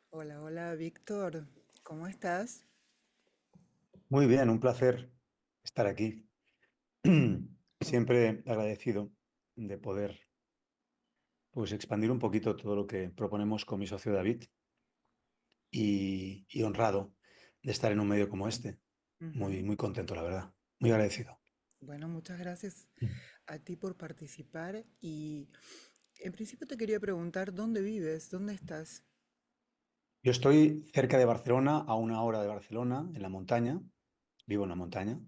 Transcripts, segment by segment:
Hola, hola, Víctor. ¿Cómo estás? Muy bien, un placer estar aquí. Com- Siempre agradecido de poder pues, expandir un poquito todo lo que proponemos con mi socio David y honrado de estar en un medio como este. Muy, Ujú. muy contento, la verdad. Muy agradecido. Bueno, muchas gracias Mm. a ti por participar y en principio te quería preguntar, ¿dónde vives? ¿Dónde estás? Yo estoy cerca de Barcelona, a una hora de Barcelona, en la montaña. Vivo en la montaña,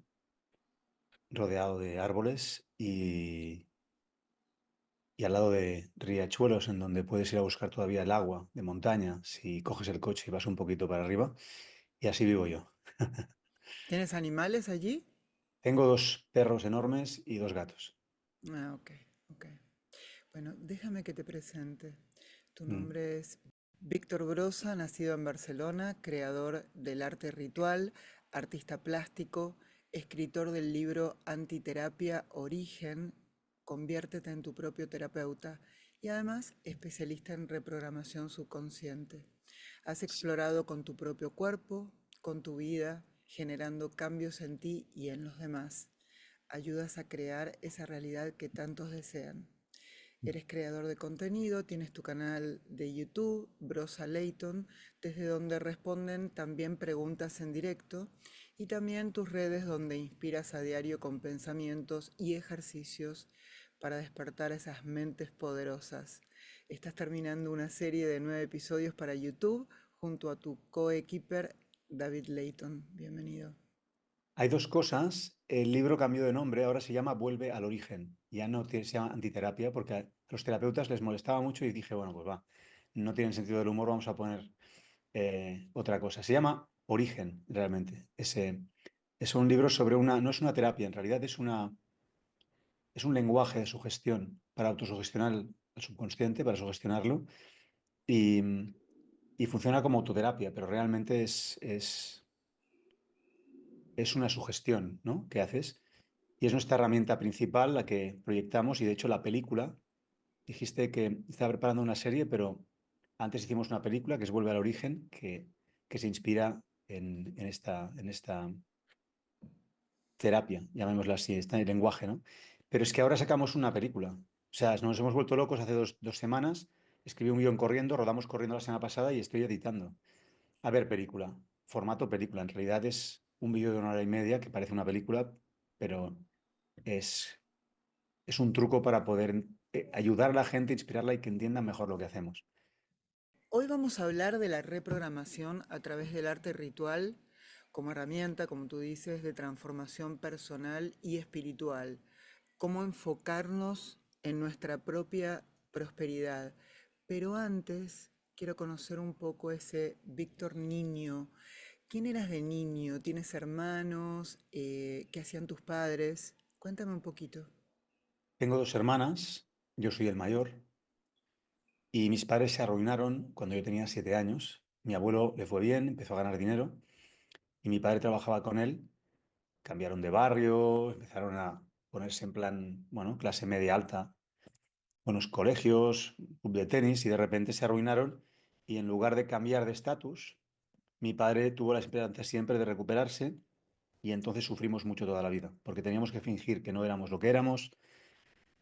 rodeado de árboles y al lado de riachuelos en donde puedes ir a buscar todavía el agua de montaña si coges el coche y vas un poquito para arriba. Y así vivo yo. ¿Tienes animales allí? Tengo dos perros enormes y dos gatos. Ah, ok, ok. Bueno, déjame que te presente. Tu Mm. nombre es Víctor Brosa, nacido en Barcelona, creador del arte ritual, artista plástico, escritor del libro Antiterapia Origen, Conviértete en tu propio terapeuta y además especialista en reprogramación subconsciente. Has explorado con tu propio cuerpo, con tu vida, generando cambios en ti y en los demás. Ayudas a crear esa realidad que tantos desean. Eres creador de contenido, tienes tu canal de YouTube, Brosa Layton, desde donde responden también preguntas en directo, y también tus redes donde inspiras a diario con pensamientos y ejercicios para despertar esas mentes poderosas. Estás terminando una serie de 9 episodios para YouTube junto a tu coequiper David Layton. Bienvenido. Hay dos cosas. El libro cambió de nombre, ahora se llama Vuelve al origen. Ya no se llama antiterapia porque a los terapeutas les molestaba mucho y dije, bueno, pues va, no tienen sentido del humor, vamos a poner otra cosa. Se llama Origen, realmente. Es un libro sobre una, no es una terapia, en realidad es un lenguaje de sugestión para autosugestionar el subconsciente, para sugestionarlo. Y, y funciona como autoterapia, pero realmente es una sugestión, ¿no? Que haces. Y es nuestra herramienta principal, la que proyectamos. Y de hecho, la película, dijiste que estaba preparando una serie, pero antes hicimos una película que es Vuelve al origen, que se inspira en esta terapia, llamémosla así, este lenguaje, ¿no? Pero es que ahora sacamos una película. O sea, nos hemos vuelto locos hace dos semanas. Escribí un guión corriendo, rodamos corriendo la semana pasada y estoy editando. A ver, película, formato película. En realidad es un vídeo de una hora y media que parece una película, pero es, es un truco para poder ayudar a la gente, inspirarla y que entienda mejor lo que hacemos. Hoy vamos a hablar de la reprogramación a través del arte ritual como herramienta, como tú dices, de transformación personal y espiritual. Cómo enfocarnos en nuestra propia prosperidad. Pero antes quiero conocer un poco ese Víctor niño. ¿Quién eras de niño? ¿Tienes hermanos? ¿Qué hacían tus padres? Cuéntame un poquito. Tengo dos hermanas, yo soy el mayor, y mis padres se arruinaron cuando yo tenía 7 años. Mi abuelo le fue bien, empezó a ganar dinero, y mi padre trabajaba con él. Cambiaron de barrio, empezaron a ponerse en plan, bueno, clase media alta, buenos colegios, club de tenis, y de repente se arruinaron. Y en lugar de cambiar de estatus, mi padre tuvo la esperanza siempre de recuperarse. Y entonces sufrimos mucho toda la vida, porque teníamos que fingir que no éramos lo que éramos,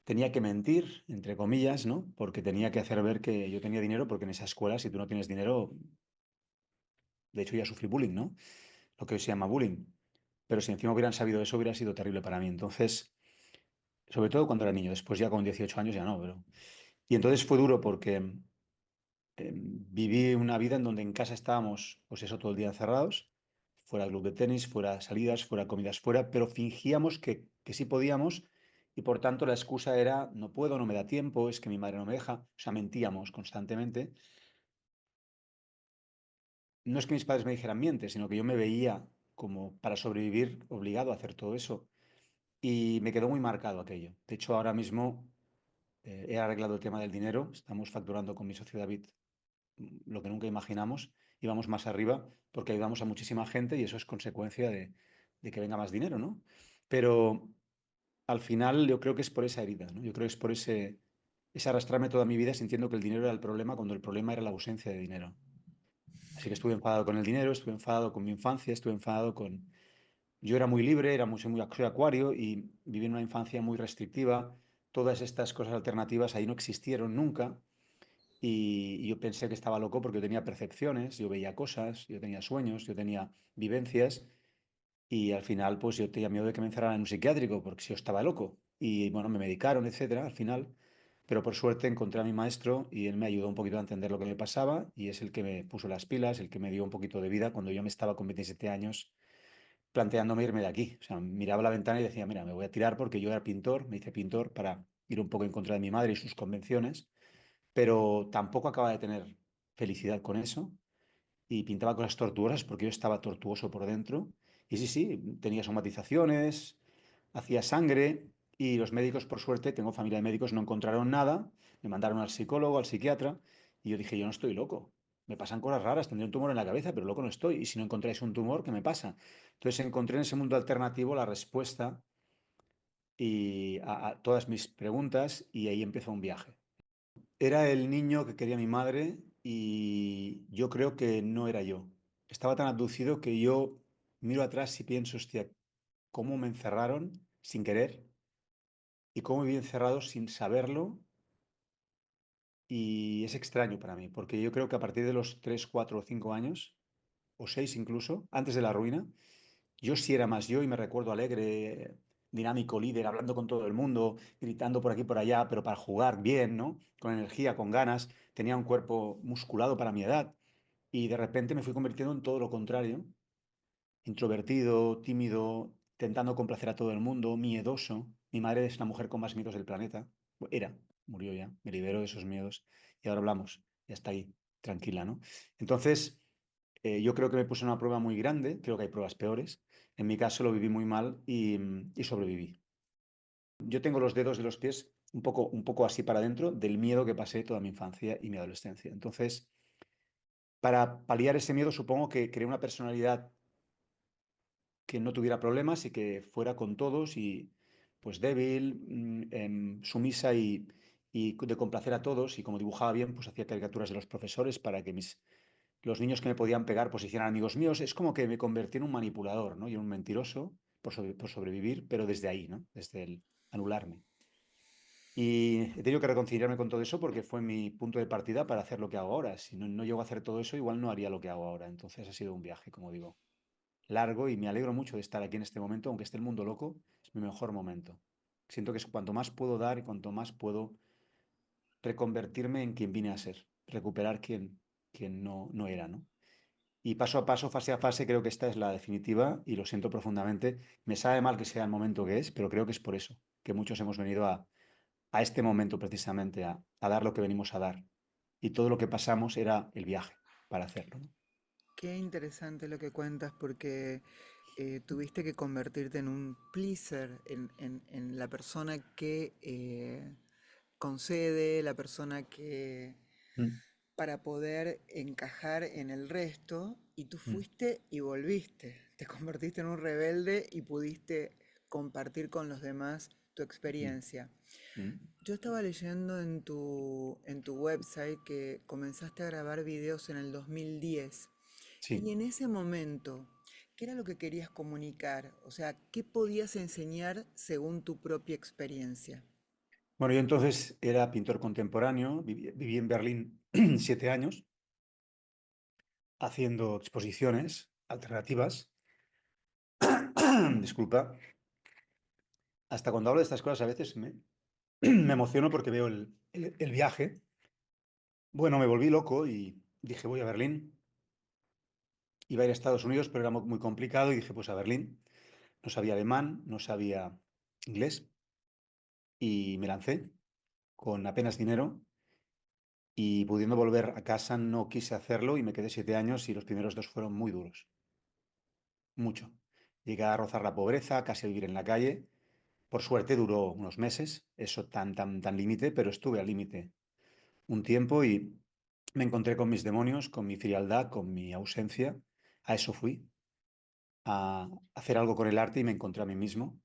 tenía que mentir, entre comillas, ¿no? Porque tenía que hacer ver que yo tenía dinero, porque en esa escuela, si tú no tienes dinero, de hecho ya sufrí bullying, ¿no? Lo que hoy se llama bullying. Pero si encima hubieran sabido eso, hubiera sido terrible para mí. Entonces, sobre todo cuando era niño, después ya con 18 años ya no, pero... Y entonces fue duro porque viví una vida en donde en casa estábamos, pues eso, todo el día encerrados, fuera club de tenis, fuera salidas, fuera comidas fuera, pero fingíamos que sí podíamos y por tanto la excusa era no puedo, no me da tiempo, es que mi madre no me deja, o sea, mentíamos constantemente. No es que mis padres me dijeran miente, sino que yo me veía como para sobrevivir obligado a hacer todo eso y me quedó muy marcado aquello. De hecho, ahora mismo he arreglado el tema del dinero, estamos facturando con mi socio David lo que nunca imaginamos y vamos más arriba porque ayudamos a muchísima gente y eso es consecuencia de que venga más dinero, ¿no? Pero al final yo creo que es por esa herida, ¿no? Yo creo que es por ese arrastrarme toda mi vida sintiendo que el dinero era el problema cuando el problema era la ausencia de dinero. sí que estuve enfadado con el dinero, estuve enfadado con mi infancia, estuve enfadado con... Yo era muy libre, soy acuario y viví en una infancia muy restrictiva. Todas estas cosas alternativas ahí no existieron nunca. Y yo pensé que estaba loco porque yo tenía percepciones, yo veía cosas, yo tenía sueños, yo tenía vivencias y al final pues yo tenía miedo de que me encerraran en un psiquiátrico porque si yo estaba loco. Y bueno, me medicaron, etcétera, al final. Pero por suerte encontré a mi maestro y él me ayudó un poquito a entender lo que me pasaba y es el que me puso las pilas, el que me dio un poquito de vida cuando yo me estaba con 27 años planteándome irme de aquí. O sea, miraba la ventana y decía, mira, me voy a tirar porque yo era pintor, me hice pintor para ir un poco en contra de mi madre y sus convenciones, pero tampoco acaba de tener felicidad con eso y pintaba cosas tortuosas porque yo estaba tortuoso por dentro. Y sí, sí, tenía somatizaciones, hacía sangre y los médicos, por suerte, tengo familia de médicos, no encontraron nada, me mandaron al psicólogo, al psiquiatra y yo dije, yo no estoy loco. Me pasan cosas raras, tendré un tumor en la cabeza, pero loco no estoy. Y si no encontráis un tumor, ¿qué me pasa? Entonces encontré en ese mundo alternativo la respuesta a todas mis preguntas y ahí empezó un viaje. Era el niño que quería mi madre y yo creo que no era yo. Estaba tan abducido que yo miro atrás y pienso, hostia, cómo me encerraron sin querer y cómo me vi encerrado sin saberlo. Y es extraño para mí, porque yo creo que a partir de los 3, 4 o 5 años, o 6 incluso, antes de la ruina, yo sí era más yo y me recuerdo alegre, dinámico, líder, hablando con todo el mundo, gritando por aquí y por allá, pero para jugar bien, ¿no? Con energía, con ganas. Tenía un cuerpo musculado para mi edad y de repente me fui convirtiendo en todo lo contrario. Introvertido, tímido, intentando complacer a todo el mundo, miedoso. Mi madre es la mujer con más miedos del planeta. Era, murió ya, me liberó de esos miedos y ahora hablamos, ya está ahí, tranquila, ¿no? Entonces, yo creo que me puse una prueba muy grande, creo que hay pruebas peores. En mi caso lo viví muy mal y sobreviví. Yo tengo los dedos de los pies un poco así para adentro del miedo que pasé toda mi infancia y mi adolescencia. Entonces, para paliar ese miedo, supongo que creé una personalidad que no tuviera problemas y que fuera con todos y pues débil, sumisa y de complacer a todos y como dibujaba bien, pues hacía caricaturas de los profesores para que los niños que me podían pegar pues hicieran amigos míos. Es como que me convertí en un manipulador, ¿no? Y en un mentiroso por sobrevivir, pero desde ahí, ¿no? Desde el anularme. Y he tenido que reconciliarme con todo eso porque fue mi punto de partida para hacer lo que hago ahora. Si no, no llego a hacer todo eso, igual no haría lo que hago ahora. Entonces ha sido un viaje, como digo, largo y me alegro mucho de estar aquí en este momento, aunque esté el mundo loco, es mi mejor momento. Siento que es cuanto más puedo dar y cuanto más puedo reconvertirme en quien vine a ser, recuperar quien no era, ¿no? Y paso a paso, fase a fase, creo que esta es la definitiva y lo siento profundamente. Me sabe mal que sea el momento que es, pero creo que es por eso, que muchos hemos venido a este momento precisamente, a dar lo que venimos a dar. Y todo lo que pasamos era el viaje para hacerlo, ¿no? Qué interesante lo que cuentas porque tuviste que convertirte en un pleaser, en la persona que concede, la persona que Mm, para poder encajar en el resto y tú mm, fuiste y volviste. Te convertiste en un rebelde y pudiste compartir con los demás tu mm, experiencia. mm. Yo estaba leyendo en tu website que comenzaste a grabar videos en el 2010 y Sí. en ese momento, ¿qué era lo que querías comunicar? O sea, ¿qué podías enseñar según tu propia experiencia? Bueno, yo entonces era pintor contemporáneo, viví en Berlín 7 años haciendo exposiciones alternativas. Disculpa, hasta cuando hablo de estas cosas a veces me emociono porque veo el viaje. Bueno, me volví loco y dije voy a Berlín. Iba a ir a Estados Unidos, pero era muy complicado y dije pues a Berlín. No sabía alemán, no sabía inglés y me lancé con apenas dinero y pudiendo volver a casa no quise hacerlo y me quedé 7 años y los primeros dos fueron muy duros. Mucho. Llegué a rozar la pobreza, casi a vivir en la calle. Por suerte duró unos meses, eso tan límite, pero estuve al límite un tiempo y me encontré con mis demonios, con mi frialdad, con mi ausencia. A eso fui, a hacer algo con el arte y me encontré a mí mismo.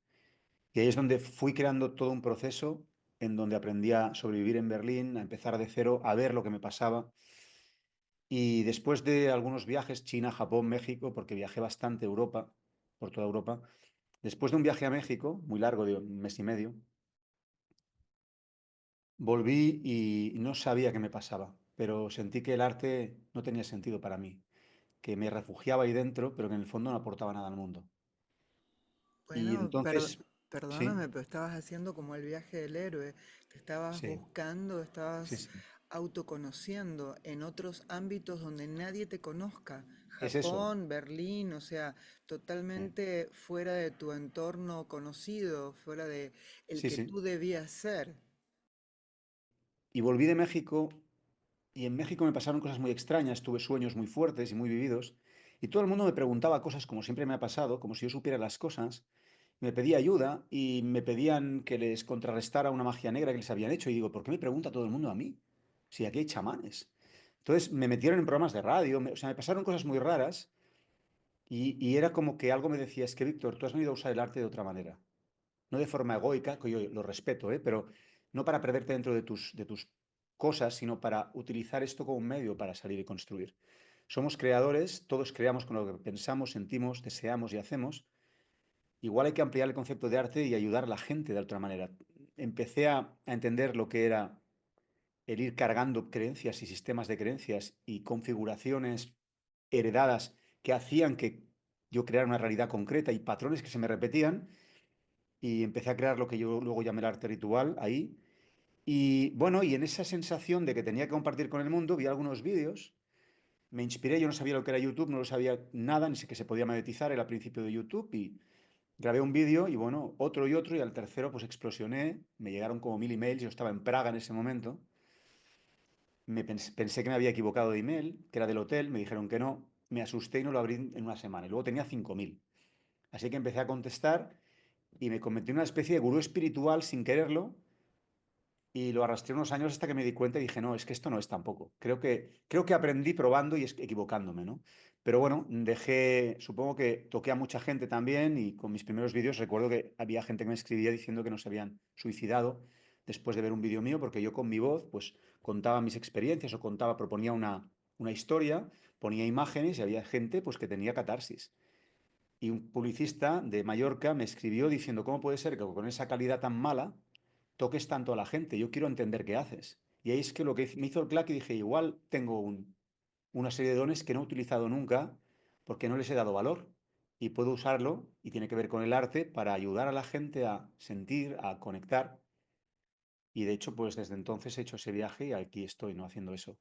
Y ahí es donde fui creando todo un proceso en donde aprendí a sobrevivir en Berlín, a empezar de cero, a ver lo que me pasaba. Y después de algunos viajes, China, Japón, México, porque viajé bastante Europa, por toda Europa, después de un viaje a México, muy largo, de un mes y medio, volví y no sabía qué me pasaba, pero sentí que el arte no tenía sentido para mí, que me refugiaba ahí dentro, pero que en el fondo no aportaba nada al mundo. Y Bueno, entonces, sí, perdóname, pero estabas haciendo como el viaje del héroe. Te estabas sí, buscando, sí, estabas sí, autoconociendo en otros ámbitos donde nadie te conozca. es eso. Japón, Berlín, o sea, Sí, totalmente fuera de tu entorno conocido, fuera de el sí, que sí. tú debías ser. Y volví de México y en México me pasaron cosas muy extrañas, tuve sueños muy fuertes y muy vividos y todo el mundo me preguntaba cosas como siempre me ha pasado, como si yo supiera las cosas, me pedía ayuda y me pedían que les contrarrestara una magia negra que les habían hecho y digo, ¿por qué me pregunta todo el mundo a mí? Si aquí hay chamanes. Entonces me metieron en programas de radio, o sea, me pasaron cosas muy raras y era como que algo me decía, es que Víctor, tú has venido a usar el arte de otra manera. No de forma egoica, que yo lo respeto, ¿eh? Pero no para perderte dentro de tus cosas, sino para utilizar esto como un medio para salir y construir. Somos creadores, todos creamos con lo que pensamos, sentimos, deseamos y hacemos. Igual hay que ampliar el concepto de arte y ayudar a la gente de otra manera. Empecé a entender lo que era el ir cargando creencias y sistemas de creencias y configuraciones heredadas que hacían que yo creara una realidad concreta y patrones que se me repetían y empecé a crear lo que yo luego llamé el arte ritual ahí. Y bueno, y en esa sensación de que tenía que compartir con el mundo, vi algunos vídeos, me inspiré, yo no sabía lo que era YouTube, no lo sabía nada, ni sé que se podía monetizar, era al principio de YouTube y grabé un vídeo y bueno, otro y al tercero pues explosioné, me llegaron como 1000 emails, yo estaba en Praga en ese momento, pensé que me había equivocado de email, que era del hotel, me dijeron que no, me asusté y no lo abrí en una semana y luego tenía 5000. Así que empecé a contestar y me convertí en una especie de gurú espiritual sin quererlo y lo arrastré unos años hasta que me di cuenta y dije, no, es que esto no es tampoco. Creo que aprendí probando y equivocándome, ¿no? Pero bueno, supongo que toqué a mucha gente también y con mis primeros vídeos recuerdo que había gente que me escribía diciendo que no se habían suicidado después de ver un vídeo mío porque yo con mi voz pues contaba mis experiencias o proponía una historia, ponía imágenes y había gente pues que tenía catarsis. Y un publicista de Mallorca me escribió diciendo, ¿cómo puede ser que con esa calidad tan mala toques tanto a la gente? Yo quiero entender qué haces. Y ahí es que lo que me hizo el clack y dije, igual tengo una serie de dones que no he utilizado nunca porque no les he dado valor. Y puedo usarlo, y tiene que ver con el arte, para ayudar a la gente a sentir, a conectar. Y de hecho, pues desde entonces he hecho ese viaje y aquí estoy, ¿no? Haciendo eso.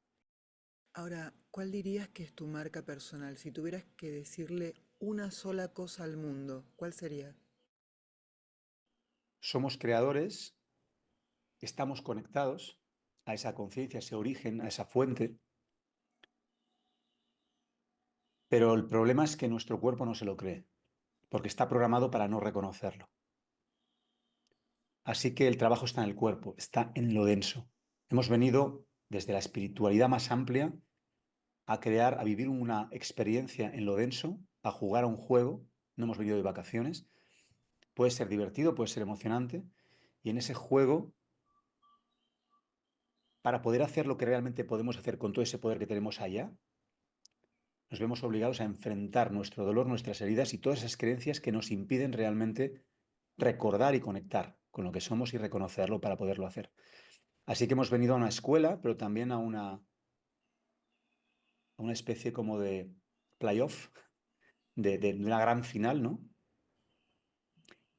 Ahora, ¿cuál dirías que es tu marca personal? Si tuvieras que decirle una sola cosa al mundo, ¿cuál sería? Somos creadores, estamos conectados a esa conciencia, a ese origen, a esa fuente. Pero el problema es que nuestro cuerpo no se lo cree, porque está programado para no reconocerlo. Así que el trabajo está en el cuerpo, está en lo denso. Hemos venido desde la espiritualidad más amplia a crear, a vivir una experiencia en lo denso, a jugar a un juego. No hemos venido de vacaciones. Puede ser divertido, puede ser emocionante. Y en ese juego, para poder hacer lo que realmente podemos hacer con todo ese poder que tenemos allá, nos vemos obligados a enfrentar nuestro dolor, nuestras heridas y todas esas creencias que nos impiden realmente recordar y conectar con lo que somos y reconocerlo para poderlo hacer. Así que hemos venido a una escuela, pero también a una especie como de playoff, de una gran final, ¿no?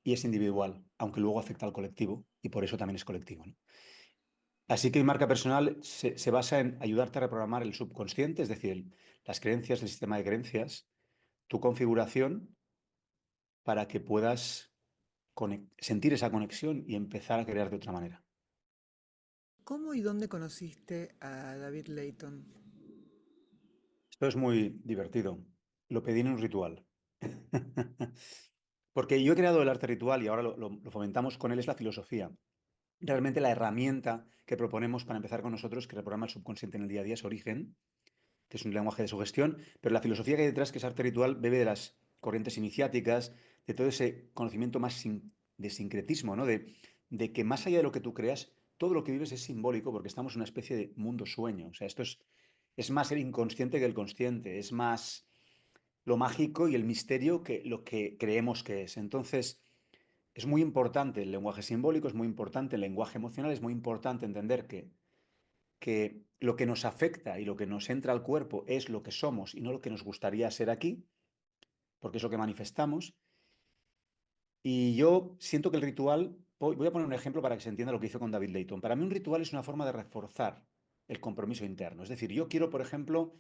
Y es individual, aunque luego afecta al colectivo, y por eso también es colectivo, ¿no? Así que mi marca personal se basa en ayudarte a reprogramar el subconsciente, es decir, las creencias, el sistema de creencias, tu configuración para que puedas sentir esa conexión y empezar a crear de otra manera. ¿Cómo y dónde conociste a David Layton? Esto es muy divertido. Lo pedí en un ritual. Porque yo he creado el arte ritual y ahora lo fomentamos con él, es la filosofía. Realmente la herramienta que proponemos para empezar con nosotros, que reprograma el subconsciente en el día a día, es Origen, que es un lenguaje de sugestión, pero la filosofía que hay detrás, que es arte ritual, bebe de las corrientes iniciáticas, de todo ese conocimiento más de sincretismo, ¿no? De que más allá de lo que tú creas, todo lo que vives es simbólico porque estamos en una especie de mundo sueño. O sea, esto es Es más el inconsciente que el consciente, es más lo mágico y el misterio que lo que creemos que es. Entonces, es muy importante el lenguaje simbólico, es muy importante el lenguaje emocional, es muy importante entender que lo que nos afecta y lo que nos entra al cuerpo es lo que somos y no lo que nos gustaría ser aquí, porque es lo que manifestamos. Y yo siento que el ritual, voy a poner un ejemplo para que se entienda lo que hizo con David Leighton. Para mí un ritual es una forma de reforzar el compromiso interno. Es decir, yo quiero, por ejemplo,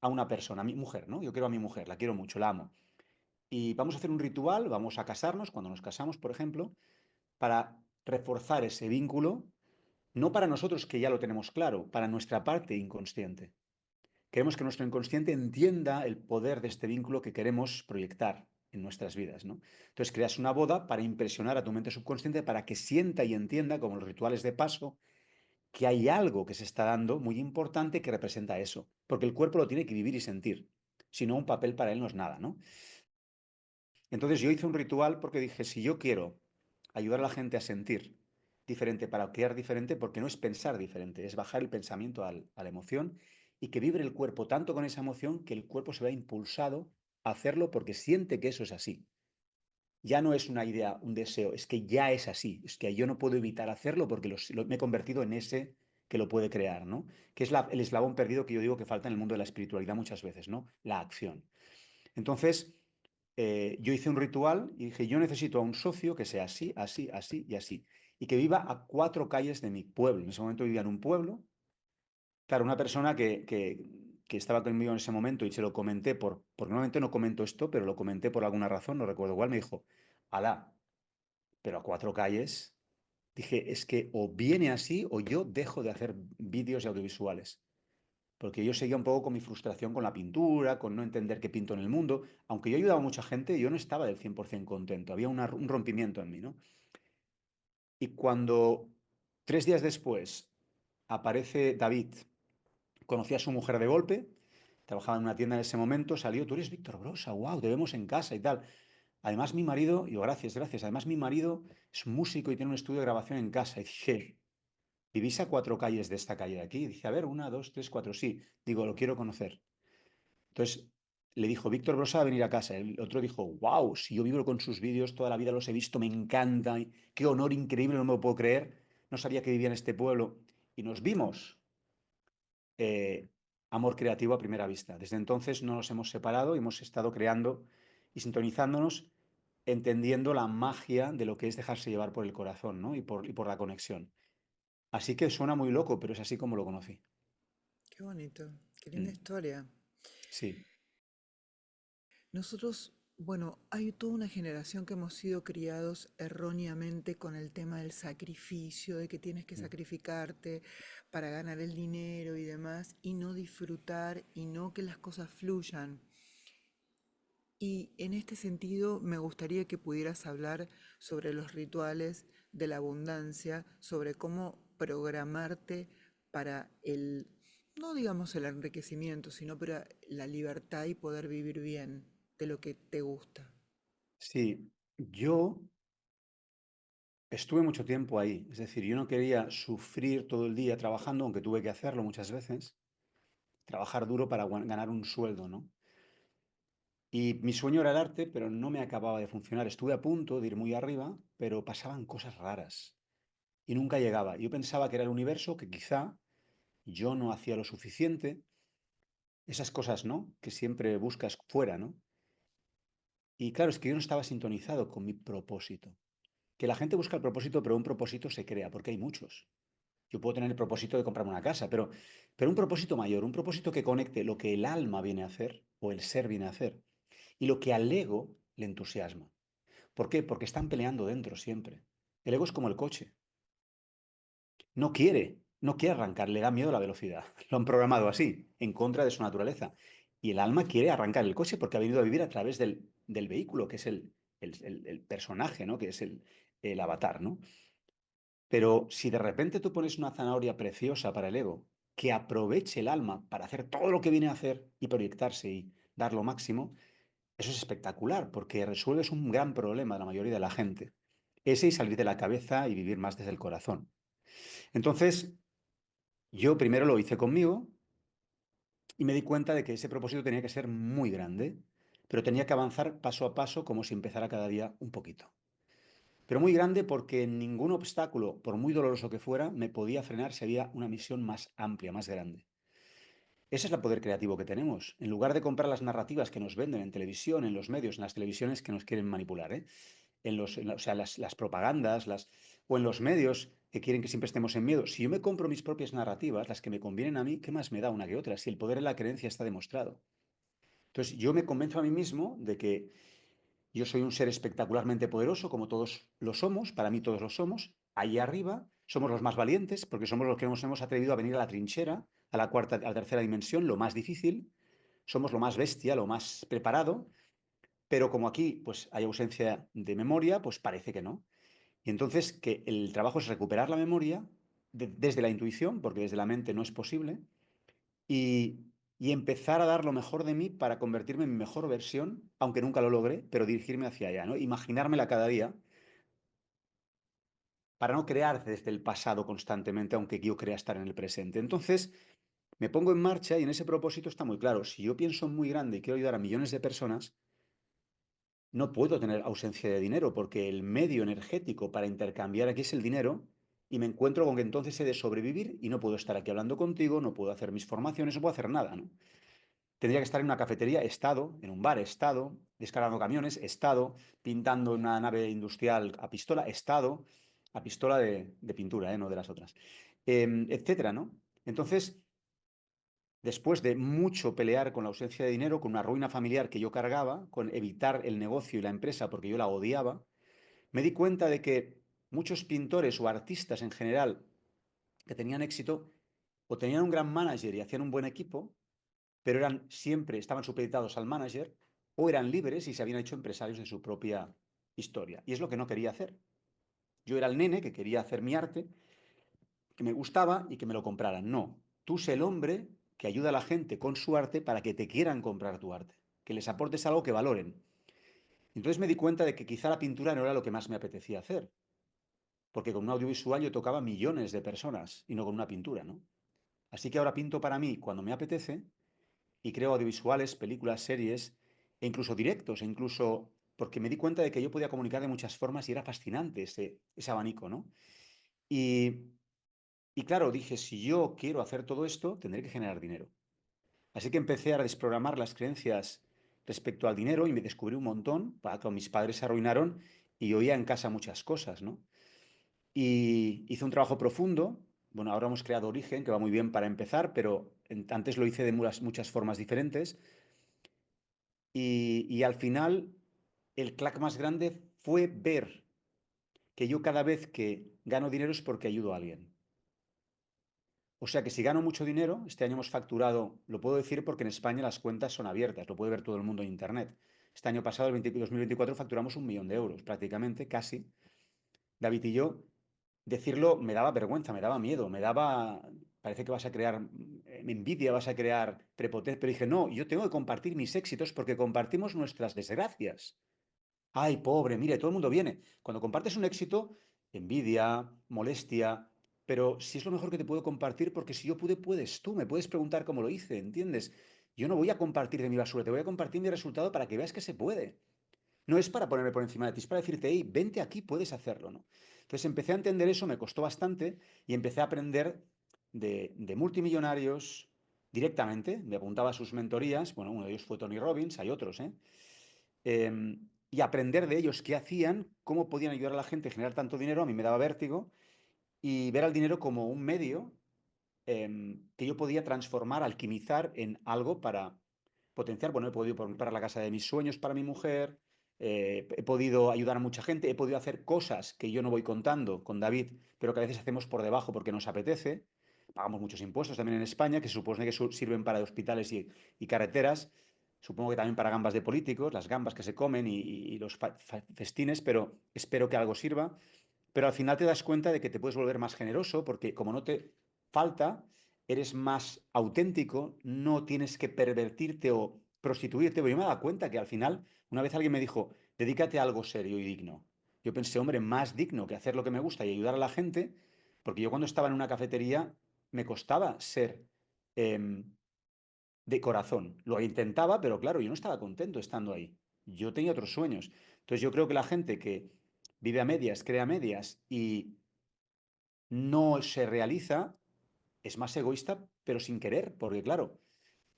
a una persona, a mi mujer, ¿no? Yo quiero a mi mujer, la quiero mucho, la amo. Y vamos a hacer un ritual, vamos a casarnos, cuando nos casamos, por ejemplo, para reforzar ese vínculo, no para nosotros que ya lo tenemos claro, para nuestra parte inconsciente. Queremos que nuestro inconsciente entienda el poder de este vínculo que queremos proyectar en nuestras vidas, ¿no? Entonces creas una boda para impresionar a tu mente subconsciente para que sienta y entienda, como los rituales de paso, que hay algo que se está dando muy importante que representa eso, porque el cuerpo lo tiene que vivir y sentir, si no un papel para él no es nada, ¿no? Entonces yo hice un ritual porque dije, si yo quiero ayudar a la gente a sentir diferente para crear diferente, porque no es pensar diferente, es bajar el pensamiento a la emoción y que vibre el cuerpo tanto con esa emoción que el cuerpo se vea impulsado a hacerlo porque siente que eso es así. Ya no es una idea, un deseo, es que ya es así, es que yo no puedo evitar hacerlo porque me he convertido en ese que lo puede crear, ¿no? Que es el eslabón perdido que yo digo que falta en el mundo de la espiritualidad muchas veces, ¿no? La acción. Entonces, yo hice un ritual y dije, yo necesito a un socio que sea así, así, así y así. Y que viva a 4 calles de mi pueblo. En ese momento vivía en un pueblo. Claro, una persona que estaba conmigo en ese momento y se lo comenté porque normalmente no comento esto, pero lo comenté por alguna razón, no recuerdo cuál, me dijo, alá, pero a 4 calles. Dije, es que o viene así o yo dejo de hacer vídeos y audiovisuales porque yo seguía un poco con mi frustración con la pintura, con no entender qué pinto en el mundo. Aunque yo ayudaba a mucha gente, yo no estaba del 100% contento, había un rompimiento en mí, ¿no? Y cuando 3 días después aparece David, conocí a su mujer de golpe, trabajaba en una tienda en ese momento, salió, tú eres Víctor Brosa, wow, te vemos en casa y tal. Además, mi marido, yo, gracias, gracias. Además, mi marido es músico y tiene un estudio de grabación en casa. Y dije, ¿vivís a 4 calles de esta calle de aquí? Y dice, a ver, 1, 2, 3, 4, sí. Digo, lo quiero conocer. Entonces le dijo, Víctor Brosa va a venir a casa. El otro dijo, wow, si yo vivo con sus vídeos, toda la vida los he visto, me encanta, qué honor increíble, no me lo puedo creer. No sabía que vivía en este pueblo. Y nos vimos. eh, Amor creativo a primera vista. Desde entonces no nos hemos separado y hemos estado creando y sintonizándonos, entendiendo la magia de lo que es dejarse llevar por el corazón, ¿no? Y por la conexión. Así que suena muy loco, pero es así como lo conocí. Qué bonito, qué linda Mm, historia. sí. Nosotros, bueno, hay toda una generación que hemos sido criados erróneamente con el tema del sacrificio, de que tienes que Mm. sacrificarte para ganar el dinero y demás, y no disfrutar y no que las cosas fluyan. Y en este sentido, me gustaría que pudieras hablar sobre los rituales de la abundancia, sobre cómo programarte para el, no digamos el enriquecimiento, sino para la libertad y poder vivir bien de lo que te gusta. Sí, yo estuve mucho tiempo ahí, es decir, yo no quería sufrir todo el día trabajando, aunque tuve que hacerlo muchas veces, trabajar duro para ganar un sueldo, ¿no? Y mi sueño era el arte, pero no me acababa de funcionar. Estuve a punto de ir muy arriba, pero pasaban cosas raras y nunca llegaba. Yo pensaba que era el universo, que quizá yo no hacía lo suficiente, esas cosas, ¿no? Que siempre buscas fuera, ¿no? Y claro, es que yo no estaba sintonizado con mi propósito. Que la gente busca el propósito, pero un propósito se crea, porque hay muchos. Yo puedo tener el propósito de comprarme una casa, pero un propósito mayor, un propósito que conecte lo que el alma viene a hacer o el ser viene a hacer y lo que al ego le entusiasma. ¿Por qué? Porque están peleando dentro siempre. El ego es como el coche. No quiere arrancar, le da miedo la velocidad. Lo han programado así, en contra de su naturaleza. Y el alma quiere arrancar el coche porque ha venido a vivir a través del vehículo, que es el personaje, ¿no? Que es el avatar, ¿no? Pero si de repente tú pones una zanahoria preciosa para el ego, que aproveche el alma para hacer todo lo que viene a hacer y proyectarse y dar lo máximo, eso es espectacular porque resuelves un gran problema de la mayoría de la gente. Ese y salir de la cabeza y vivir más desde el corazón. Entonces, yo primero lo hice conmigo, Y me di cuenta de que ese propósito tenía que ser muy grande, pero tenía que avanzar paso a paso como si empezara cada día un poquito. Pero muy grande porque ningún obstáculo, por muy doloroso que fuera, me podía frenar si había una misión más amplia, más grande. Ese es el poder creativo que tenemos. En lugar de comprar las narrativas que nos venden en televisión, en los medios, en las televisiones que nos quieren manipular, ¿eh? O sea, las propagandas, o en los medios que quieren que siempre estemos en miedo. Si yo me compro mis propias narrativas, las que me convienen a mí, ¿qué más me da una que otra? Si el poder de la creencia está demostrado. Entonces, yo me convenzo a mí mismo de que yo soy un ser espectacularmente poderoso, como todos lo somos, para mí todos lo somos. Ahí arriba somos los más valientes, porque somos los que nos hemos atrevido a venir a la trinchera, a la tercera dimensión, lo más difícil. Somos lo más bestia, lo más preparado, pero como aquí pues hay ausencia de memoria, pues parece que no. Y entonces que el trabajo es recuperar la memoria desde la intuición, porque desde la mente no es posible, y, y empezar a dar lo mejor de mí para convertirme en mi mejor versión, aunque nunca lo logre, pero dirigirme hacia allá, ¿no? Imaginármela cada día para no crear desde el pasado constantemente, aunque yo crea estar en el presente. Entonces, me pongo en marcha y en ese propósito está muy claro. Si yo pienso muy grande y quiero ayudar a millones de personas, no puedo tener ausencia de dinero porque el medio energético para intercambiar aquí es el dinero y me encuentro con que entonces he de sobrevivir y no puedo estar aquí hablando contigo, no puedo hacer mis formaciones, no puedo hacer nada, ¿no? Tendría que estar en una cafetería, estado, en un bar, estado, descargando camiones, estado, pintando una nave industrial a pistola, estado, a pistola de pintura, no de las otras, etcétera, ¿no? Entonces, después de mucho pelear con la ausencia de dinero, con una ruina familiar que yo cargaba, con evitar el negocio y la empresa porque yo la odiaba, me di cuenta de que muchos pintores o artistas en general que tenían éxito o tenían un gran manager y hacían un buen equipo, pero estaban supeditados al manager, o eran libres y se habían hecho empresarios de su propia historia. Y es lo que no quería hacer. Yo era el nene que quería hacer mi arte, que me gustaba y que me lo compraran. No, tú sé el hombre que ayuda a la gente con su arte para que te quieran comprar tu arte, que les aportes algo que valoren. Entonces me di cuenta de que quizá la pintura no era lo que más me apetecía hacer, porque con un audiovisual yo tocaba millones de personas y no con una pintura, ¿no? Así que ahora pinto para mí cuando me apetece y creo audiovisuales, películas, series, e incluso directos, e incluso porque me di cuenta de que yo podía comunicar de muchas formas y era fascinante ese abanico, ¿no? Y, y claro, dije, si yo quiero hacer todo esto, tendré que generar dinero. Así que empecé a desprogramar las creencias respecto al dinero y me descubrí un montón, cuando mis padres se arruinaron y oía en casa muchas cosas, ¿no? Y hice un trabajo profundo. Bueno, ahora hemos creado Origen, que va muy bien para empezar, pero antes lo hice de muchas formas diferentes. Y al final, el clac más grande fue ver que yo cada vez que gano dinero es porque ayudo a alguien. O sea que si gano mucho dinero, este año hemos facturado, lo puedo decir porque en España las cuentas son abiertas, lo puede ver todo el mundo en Internet. Este año pasado, el 2024, facturamos 1 millón de euros, prácticamente, casi. David y yo, decirlo me daba vergüenza, me daba miedo, parece que vas a crear envidia, vas a crear prepotencia, pero dije, no, yo tengo que compartir mis éxitos porque compartimos nuestras desgracias. Ay, pobre, mire, todo el mundo viene. Cuando compartes un éxito, envidia, molestia, pero si es lo mejor que te puedo compartir, porque si yo pude, puedes tú, me puedes preguntar cómo lo hice, ¿entiendes? Yo no voy a compartir de mi basura, te voy a compartir mi resultado para que veas que se puede. No es para ponerme por encima de ti, es para decirte, hey, vente aquí, puedes hacerlo, ¿no? Entonces empecé a entender eso, me costó bastante y empecé a aprender de multimillonarios directamente, me apuntaba a sus mentorías, bueno, uno de ellos fue Tony Robbins, hay otros, ¿eh? Y aprender de ellos qué hacían, cómo podían ayudar a la gente a generar tanto dinero, a mí me daba vértigo, y ver al dinero como un medio que yo podía transformar, alquimizar en algo para potenciar. Bueno, he podido comprar la casa de mis sueños para mi mujer, he podido ayudar a mucha gente, he podido hacer cosas que yo no voy contando con David, pero que a veces hacemos por debajo porque nos apetece. Pagamos muchos impuestos también en España, que se supone que sirven para hospitales y carreteras. Supongo que también para gambas de políticos, las gambas que se comen y los festines, pero espero que algo sirva. Pero al final te das cuenta de que te puedes volver más generoso porque como no te falta, eres más auténtico, no tienes que pervertirte o prostituirte. Pero yo me he dado cuenta que al final, una vez alguien me dijo, dedícate a algo serio y digno. Yo pensé, hombre, más digno que hacer lo que me gusta y ayudar a la gente, porque yo cuando estaba en una cafetería me costaba ser eh, de corazón. Lo intentaba, pero claro, yo no estaba contento estando ahí. Yo tenía otros sueños. Entonces yo creo que la gente que vive a medias, crea a medias y no se realiza, es más egoísta, pero sin querer, porque claro,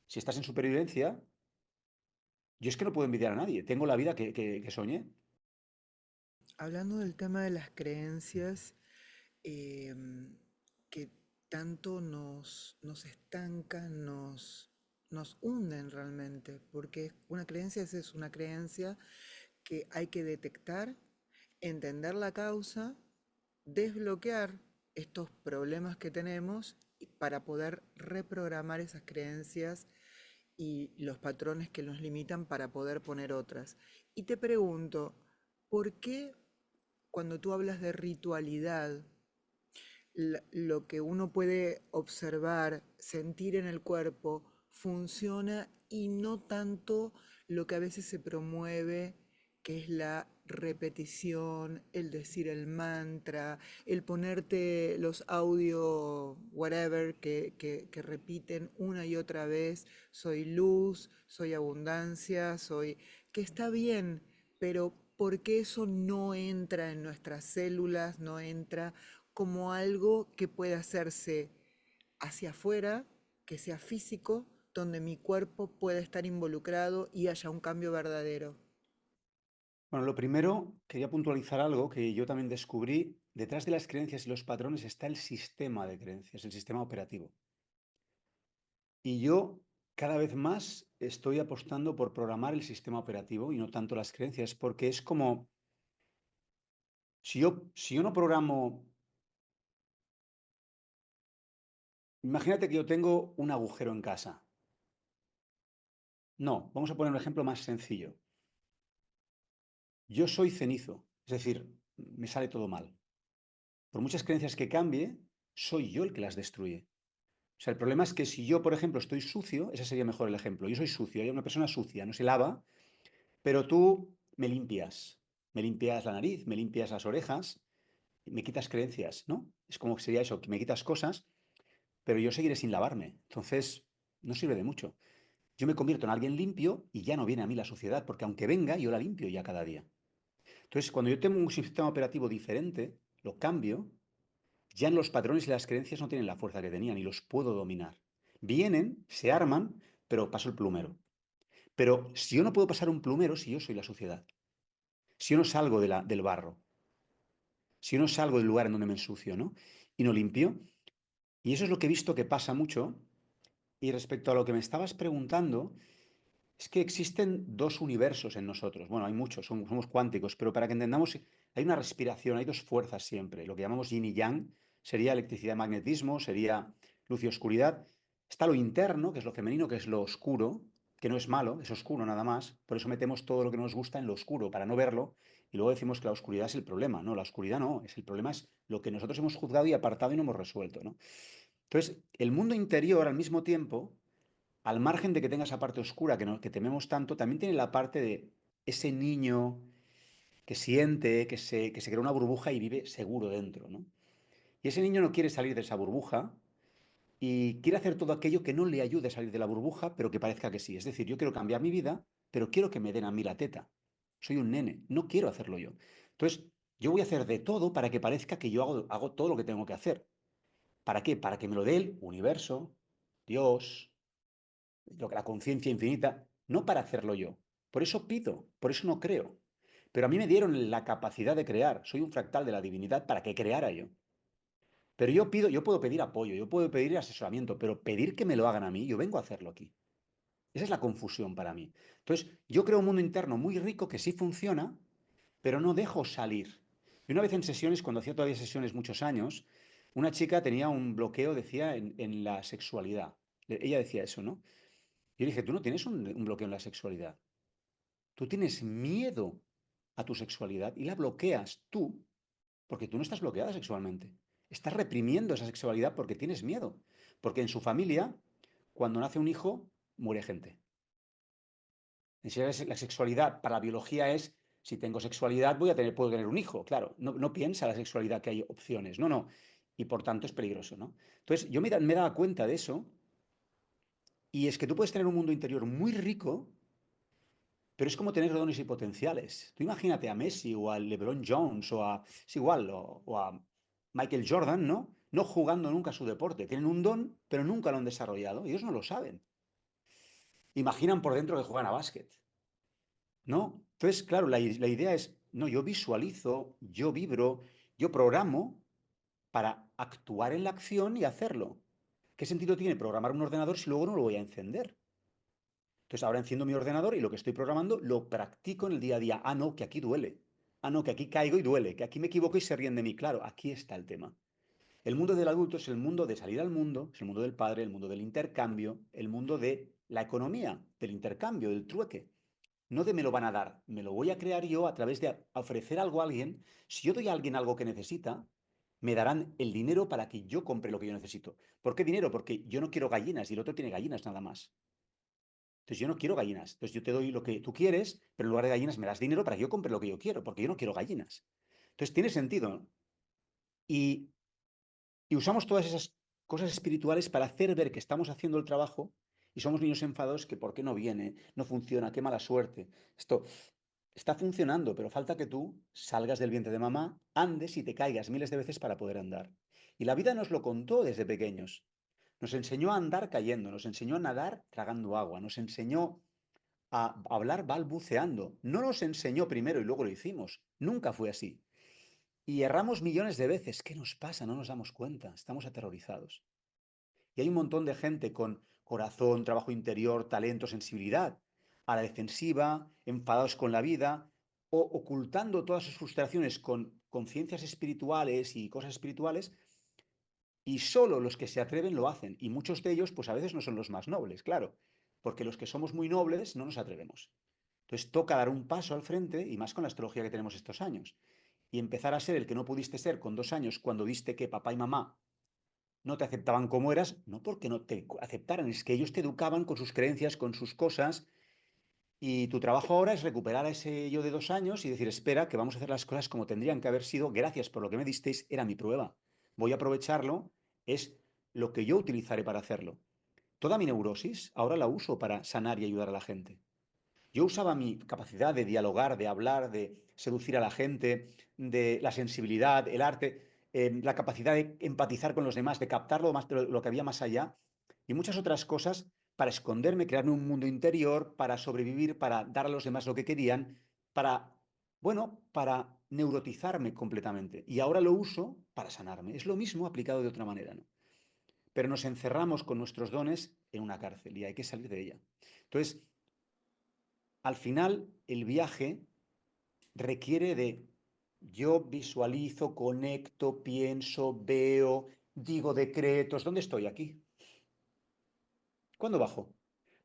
si estás en supervivencia, yo es que no puedo envidiar a nadie, tengo la vida que soñé. Hablando del tema de las creencias, em, que tanto nos estancan, nos hunden realmente, porque una creencia es una creencia que hay que detectar, entender la causa, desbloquear estos problemas que tenemos para poder reprogramar esas creencias y los patrones que nos limitan para poder poner otras. Y te pregunto, ¿por qué cuando tú hablas de ritualidad, lo que uno puede observar, sentir en el cuerpo, funciona y no tanto lo que a veces se promueve, que es la repetición, el decir el mantra, el ponerte los audio, whatever, que repiten una y otra vez, soy luz, soy abundancia, soy, que está bien, pero ¿por qué eso no entra en nuestras células, no entra como algo que pueda hacerse hacia afuera, que sea físico, donde mi cuerpo pueda estar involucrado y haya un cambio verdadero? Bueno, lo primero, quería puntualizar algo que yo también descubrí. Detrás de las creencias y los patrones está el sistema de creencias, el sistema operativo. Y yo cada vez más estoy apostando por programar el sistema operativo y no tanto las creencias, porque es como, si yo no programo, imagínate que yo tengo un agujero en casa. No, vamos a poner un ejemplo más sencillo. Yo soy cenizo, es decir, me sale todo mal. Por muchas creencias que cambie, soy yo el que las destruye. O sea, el problema es que si yo, por ejemplo, estoy sucio, ese sería mejor el ejemplo. Yo soy sucio, hay una persona sucia, no se lava, pero tú me limpias la nariz, me limpias las orejas, me quitas creencias, ¿no? Es como que sería eso, que me quitas cosas, pero yo seguiré sin lavarme. Entonces, no sirve de mucho. Yo me convierto en alguien limpio y ya no viene a mí la suciedad, porque aunque venga, yo la limpio ya cada día. Entonces, cuando yo tengo un sistema operativo diferente, lo cambio, ya en los patrones y las creencias no tienen la fuerza que tenían y los puedo dominar. Vienen, se arman, pero paso el plumero. Pero si yo no puedo pasar un plumero, si yo soy la suciedad, si yo no salgo del barro, si yo no salgo del lugar en donde me ensucio, ¿no? Y no limpio. Y eso es lo que he visto que pasa mucho. Y respecto a lo que me estabas preguntando, es que existen dos universos en nosotros. Bueno, hay muchos, somos cuánticos, pero para que entendamos, hay una respiración, hay dos fuerzas siempre. Lo que llamamos yin y yang sería electricidad y magnetismo, sería luz y oscuridad. Está lo interno, que es lo femenino, que es lo oscuro, que no es malo, es oscuro nada más. Por eso metemos todo lo que no nos gusta en lo oscuro, para no verlo. Y luego decimos que la oscuridad es el problema. No, la oscuridad no, es el problema es lo que nosotros hemos juzgado y apartado y no hemos resuelto, ¿no? Entonces, el mundo interior al mismo tiempo, al margen de que tenga esa parte oscura que tememos tanto, también tiene la parte de ese niño que siente, que se crea una burbuja y vive seguro dentro, ¿no? Y ese niño no quiere salir de esa burbuja y quiere hacer todo aquello que no le ayude a salir de la burbuja, pero que parezca que sí. Es decir, yo quiero cambiar mi vida, pero quiero que me den a mí la teta. Soy un nene, no quiero hacerlo yo. Entonces, yo voy a hacer de todo para que parezca que yo hago todo lo que tengo que hacer. ¿Para qué? Para que me lo dé el universo, Dios, lo que la conciencia infinita, no para hacerlo yo. Por eso pido, por eso no creo. Pero a mí me dieron la capacidad de crear. Soy un fractal de la divinidad para que creara yo. Pero yo pido, yo puedo pedir apoyo, yo puedo pedir asesoramiento, pero pedir que me lo hagan a mí, yo vengo a hacerlo aquí. Esa es la confusión para mí. Entonces, yo creo un mundo interno muy rico que sí funciona, pero no dejo salir. Y una vez en sesiones, cuando hacía todavía sesiones muchos años, una chica tenía un bloqueo, decía, en la sexualidad. Ella decía eso, ¿no? Y yo dije, tú no tienes un bloqueo en la sexualidad. Tú tienes miedo a tu sexualidad y la bloqueas tú porque tú no estás bloqueada sexualmente. Estás reprimiendo esa sexualidad porque tienes miedo. Porque en su familia, cuando nace un hijo, muere gente. La sexualidad para la biología es, si tengo sexualidad, puedo tener un hijo. Claro, no piensa la sexualidad que hay opciones. No. Y por tanto es peligroso, ¿no? Entonces, yo me daba cuenta de eso Y es que tú puedes tener un mundo interior muy rico, pero es como tener dones y potenciales. Tú imagínate a Messi o a LeBron Jones o a, es igual, o a Michael Jordan, ¿no? No jugando nunca su deporte. Tienen un don, pero nunca lo han desarrollado. Y ellos no lo saben. Imaginan por dentro que juegan a básquet, ¿no? Entonces, claro, la idea es, no, yo visualizo, yo vibro, yo programo para actuar en la acción y hacerlo. ¿Qué sentido tiene programar un ordenador si luego no lo voy a encender? Entonces ahora enciendo mi ordenador y lo que estoy programando lo practico en el día a día. Ah, no, que aquí duele. Ah, no, que aquí caigo y duele, que aquí me equivoco y se ríen de mí. Claro, aquí está el tema. El mundo del adulto es el mundo de salir al mundo, es el mundo del padre, el mundo del intercambio, el mundo de la economía, del intercambio, del trueque. No de me lo van a dar, me lo voy a crear yo a través de ofrecer algo a alguien. Si yo doy a alguien algo que necesita, me darán el dinero para que yo compre lo que yo necesito. ¿Por qué dinero? Porque yo no quiero gallinas y el otro tiene gallinas nada más. Entonces yo no quiero gallinas. Entonces yo te doy lo que tú quieres, pero en lugar de gallinas me das dinero para que yo compre lo que yo quiero, porque yo no quiero gallinas. Entonces tiene sentido, ¿no? Y, y usamos todas esas cosas espirituales para hacer ver que estamos haciendo el trabajo y somos niños enfadados que por qué no viene, no funciona, qué mala suerte. Esto está funcionando, pero falta que tú salgas del vientre de mamá, andes y te caigas miles de veces para poder andar. Y la vida nos lo contó desde pequeños. Nos enseñó a andar cayendo, nos enseñó a nadar tragando agua, nos enseñó a hablar balbuceando. No nos enseñó primero y luego lo hicimos. Nunca fue así. Y erramos millones de veces. ¿Qué nos pasa? No nos damos cuenta. Estamos aterrorizados. Y hay un montón de gente con corazón, trabajo interior, talento, sensibilidad, a la defensiva, enfadados con la vida, o ocultando todas sus frustraciones con conciencias espirituales y cosas espirituales, y solo los que se atreven lo hacen. Y muchos de ellos, pues a veces no son los más nobles, claro, porque los que somos muy nobles no nos atrevemos. Entonces toca dar un paso al frente, y más con la astrología que tenemos estos años, y empezar a ser el que no pudiste ser con 2 años cuando viste que papá y mamá no te aceptaban como eras, no porque no te aceptaran, es que ellos te educaban con sus creencias, con sus cosas, y tu trabajo ahora es recuperar a ese yo de 2 años y decir, espera, que vamos a hacer las cosas como tendrían que haber sido, gracias por lo que me disteis, era mi prueba. Voy a aprovecharlo, es lo que yo utilizaré para hacerlo. Toda mi neurosis ahora la uso para sanar y ayudar a la gente. Yo usaba mi capacidad de dialogar, de hablar, de seducir a la gente, de la sensibilidad, el arte, la capacidad de empatizar con los demás, de captar lo que había más allá y muchas otras cosas para esconderme, crearme un mundo interior, para sobrevivir, para dar a los demás lo que querían, para, bueno, para neurotizarme completamente. Y ahora lo uso para sanarme. Es lo mismo aplicado de otra manera, ¿no? Pero nos encerramos con nuestros dones en una cárcel y hay que salir de ella. Entonces, al final, el viaje requiere de yo visualizo, conecto, pienso, veo, digo decretos. ¿Dónde estoy? Aquí. ¿Cuándo bajo?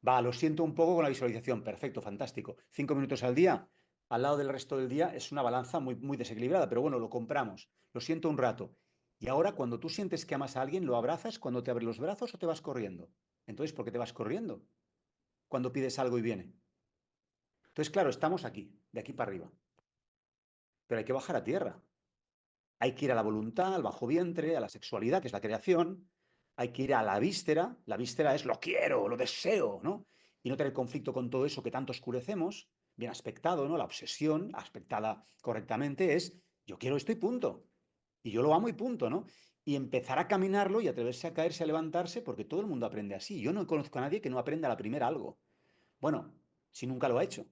Va, lo siento un poco con la visualización. Perfecto, fantástico. 5 minutos al día, al lado del resto del día, es una balanza muy, muy desequilibrada, pero bueno, lo compramos. Lo siento un rato. Y ahora, cuando tú sientes que amas a alguien, ¿lo abrazas cuando te abres los brazos o te vas corriendo? Entonces, ¿por qué te vas corriendo? Cuando pides algo y viene. Entonces, claro, estamos aquí, de aquí para arriba. Pero hay que bajar a tierra. Hay que ir a la voluntad, al bajo vientre, a la sexualidad, que es la creación. Hay que ir a la víscera. La víscera es lo quiero, lo deseo, ¿no? Y no tener conflicto con todo eso que tanto oscurecemos. Bien aspectado, ¿no? La obsesión, aspectada correctamente, es yo quiero esto y punto. Y yo lo amo y punto, ¿no? Y empezar a caminarlo y atreverse a caerse, a levantarse, porque todo el mundo aprende así. Yo no conozco a nadie que no aprenda a la primera algo. Bueno, si nunca lo ha hecho.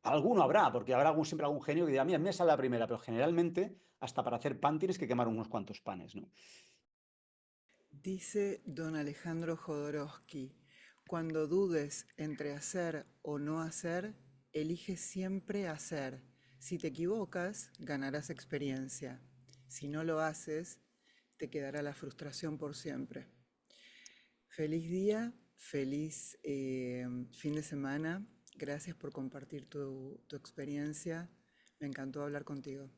Alguno habrá, porque habrá siempre algún genio que dirá, mira, me sale la primera, pero generalmente, hasta para hacer pan tienes que quemar unos cuantos panes, ¿no? Dice don Alejandro Jodorowsky, cuando dudes entre hacer o no hacer, elige siempre hacer. Si te equivocas, ganarás experiencia. Si no lo haces, te quedará la frustración por siempre. Feliz día, feliz fin de semana. Gracias por compartir tu experiencia. Me encantó hablar contigo.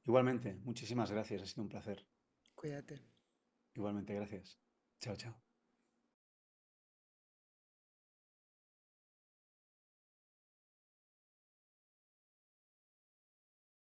Igualmente, muchísimas gracias, ha sido un placer. Cuídate. Igualmente, gracias. Chao, chao.